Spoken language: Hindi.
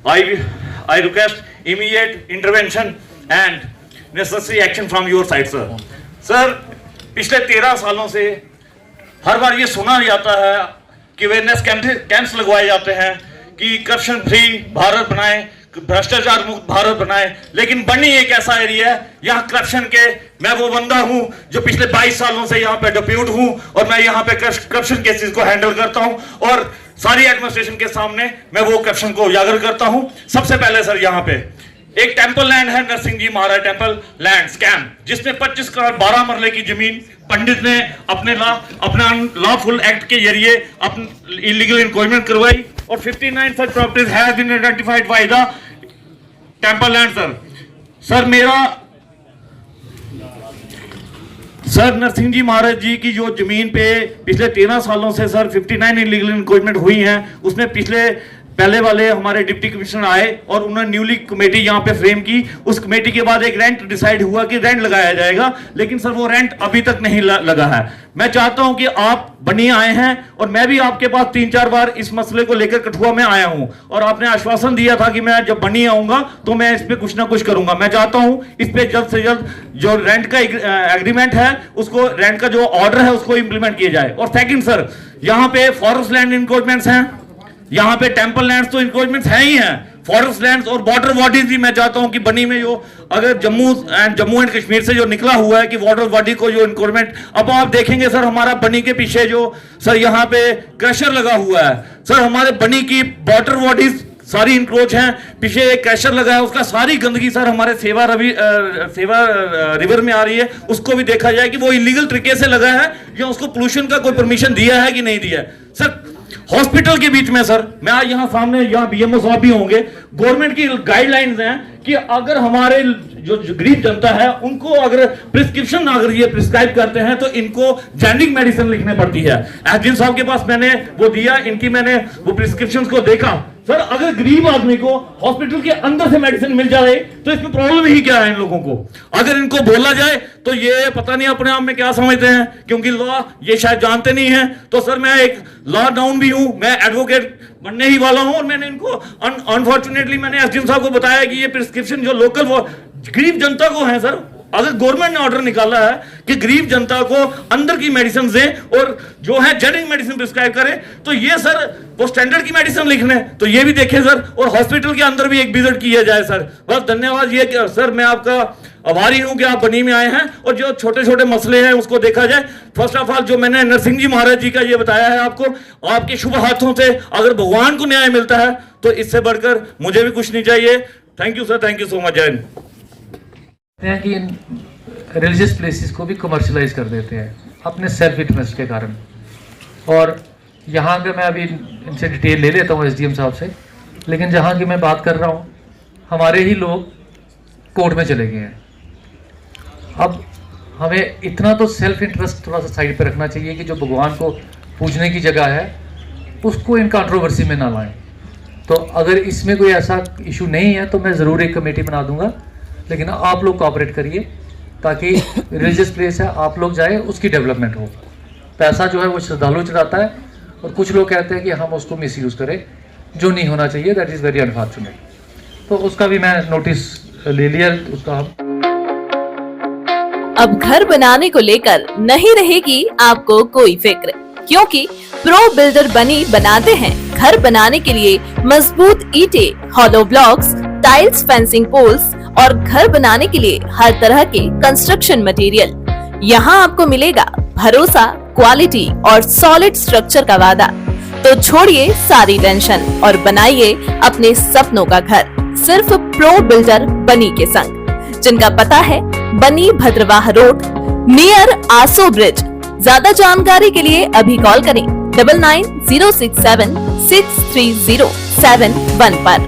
I request immediate intervention and necessary action from your side, sir. Sir, पिछले 13 सालों से हर बार ये सुना जाता है कि अवेयरनेस कैंप्स लगवाए जाते हैं कि करप्शन फ्री भारत बनाए, भ्रष्टाचार मुक्त भारत बनाए, लेकिन बनी एक ऐसा एरिया है यहाँ करप्शन के। मैं वो बंदा हूँ जो पिछले 22 सालों से यहाँ पे डिप्यूट हूँ और मैं यहाँ पे करप्शन केसेस को हैंडल करता हूँ और सारी एडमिनिस्ट्रेशन के सामने मैं वो करप्शन को उजागर करता हूँ। सबसे पहले सर यहाँ पे एक टेंपल लैंड है, नरसिंह जी महाराज टेंपल लैंड स्कैम, जिसमें 25 करोड़ 12 मरले की जमीन पंडित ने अपने लॉफुल एक्ट के जरिए अपनी इलीगल इंक्वायरमेंट करवाई और 59 such properties have been identified by the temple land, sir मेरा सर नरसिंह जी महाराज जी की जो जमीन पे पिछले 13 सालों से सर 59 इलीगल इंक्वायरमेंट हुई हैं, उसमें पहले वाले हमारे डिप्टी कमिश्नर आए और उन्होंने न्यूली कमेटी यहाँ पे फ्रेम की। उस कमेटी के बाद एक रेंट डिसाइड हुआ कि रेंट लगाया जाएगा, लेकिन सर वो रेंट अभी तक नहीं लगा है। मैं चाहता हूं कि आप बनी आए हैं और मैं भी आपके पास 3-4 बार इस मसले को लेकर कठुआ में आया हूं और आपने आश्वासन दिया था कि मैं जब बनी आऊंगा तो मैं इस पे कुछ ना कुछ करूंगा। मैं चाहता हूं इस पे जल्द से जल्द जो रेंट का एग्रीमेंट है उसको, रेंट का जो ऑर्डर है उसको इंप्लीमेंट किया जाए। और सेकंड सर, यहाँ पे फॉरेस्ट लैंड इंक्रोचमेंट्स हैं, यहाँ पे टेंपल लैंड्स तो इंक्रोचमेंट्स हैं ही हैं, फॉरेस्ट लैंड्स और बॉर्डर बॉडीज भी मैं चाहता हूं कि बनी में जो अगर जम्मू एंड कश्मीर से जो निकला हुआ है कि बॉर्डर बॉडी को जो इंक्रोचमेंट, अब आप देखेंगे सर हमारा बनी के पीछे जो सर यहाँ पे क्रशर लगा हुआ है, सर हमारे बनी की बॉर्डर बॉडीज सारी इंक्रोच हैं, पीछे एक क्रशर लगा है, उसका सारी गंदगी सर हमारे सेवा रिवर में आ रही है। उसको भी देखा जाए कि वो इलीगल तरीके से लगा है या उसको पोल्यूशन का कोई परमिशन दिया है कि नहीं दिया है। सर हॉस्पिटल के बीच में सर, मैं आज यहाँ सामने, यहाँ बीएमओ साहब भी होंगे, गवर्नमेंट की गाइडलाइंस हैं कि अगर हमारे जो गरीब जनता है उनको अगर प्रिस्क्रिप्शन अगर ये प्रिस्क्राइब करते हैं तो इनको जेनरिक मेडिसिन लिखने पड़ती है। एसडीएम साहब के पास मैंने वो दिया, इनकी मैंने वो प्रिस्क्रिप्शंस को देखा। सर अगर गरीब आदमी को हॉस्पिटल के अंदर से मेडिसिन मिल जाए तो इसमें प्रॉब्लम ही क्या है इन लोगों को? अगर इनको बोला जाए तो ये पता नहीं अपने आप में क्या समझते हैं, क्योंकि लॉ ये शायद जानते नहीं है। तो सर मैं एक लॉ डाउन भी हूं, मैं एडवोकेट बनने ही वाला हूं और मैंने इनको अनफॉर्चुनेटली मैंने एसडीएम साहब को बताया कि ये प्रिस्क्रिप्शन जो लोकल वो गरीब जनता को है सर, अगर गवर्नमेंट ने ऑर्डर निकाला है कि गरीब जनता को अंदर की मेडिसिन दें और जो है जेनरिक मेडिसिन प्रिस्क्राइब करें, तो ये सर वो स्टैंडर्ड की मेडिसिन लिखने, तो ये भी देखें सर, और हॉस्पिटल के अंदर भी एक विजिट किया जाए सर। बहुत धन्यवाद ये सर, मैं आपका आभारी हूं कि आप बनी में आए हैं और जो छोटे छोटे मसले हैं उसको देखा जाए। फर्स्ट ऑफ ऑल जो मैंने नरसिंह जी महाराज जी का ये बताया है आपको, आपके शुभ हाथों से अगर भगवान को न्याय मिलता है तो इससे बढ़कर मुझे भी कुछ नहीं चाहिए। Thank you sir, thank you so much. जय हैं कि इन रिलीजियस प्लेसेस को भी कमर्शलाइज कर देते हैं अपने सेल्फ इंटरेस्ट के कारण। और यहाँ के मैं अभी इनसे डिटेल ले लेता हूँ एसडीएम साहब से, लेकिन जहाँ की मैं बात कर रहा हूँ हमारे ही लोग कोर्ट में चले गए हैं। अब हमें इतना तो सेल्फ इंटरेस्ट थोड़ा सा साइड पे रखना चाहिए कि जो भगवान को पूजने की जगह है उसको इन कंट्रोवर्सी में ना लाएं। तो अगर इसमें कोई ऐसा इशू नहीं है तो मैं ज़रूर एक कमेटी बना दूंगा, लेकिन आप लोग कोऑपरेट करिए ताकि रिलीजियस प्लेस है, आप लोग जाए, उसकी डेवलपमेंट हो। पैसा जो है वो श्रद्धालु चढ़ाता है और कुछ लोग कहते हैं कि हम उसको मिसयूज़ करें, जो नहीं होना चाहिए। That is very unfortunate. तो उसका भी मैं नोटिस ले लिया उसका। अब घर बनाने को लेकर नहीं रहेगी आपको कोई फिक्र, क्योंकि प्रो बिल्डर बनी बनाते हैं घर बनाने के लिए मजबूत ईंटें, hollow blocks, tiles, fencing poles और घर बनाने के लिए हर तरह के कंस्ट्रक्शन मटेरियल। यहाँ आपको मिलेगा भरोसा, क्वालिटी और सॉलिड स्ट्रक्चर का वादा। तो छोड़िए सारी टेंशन और बनाइए अपने सपनों का घर सिर्फ प्रो बिल्डर बनी के संग, जिनका पता है बनी भद्रवाह रोड नियर आसो ब्रिज। ज्यादा जानकारी के लिए अभी कॉल करें 9906763071 पर।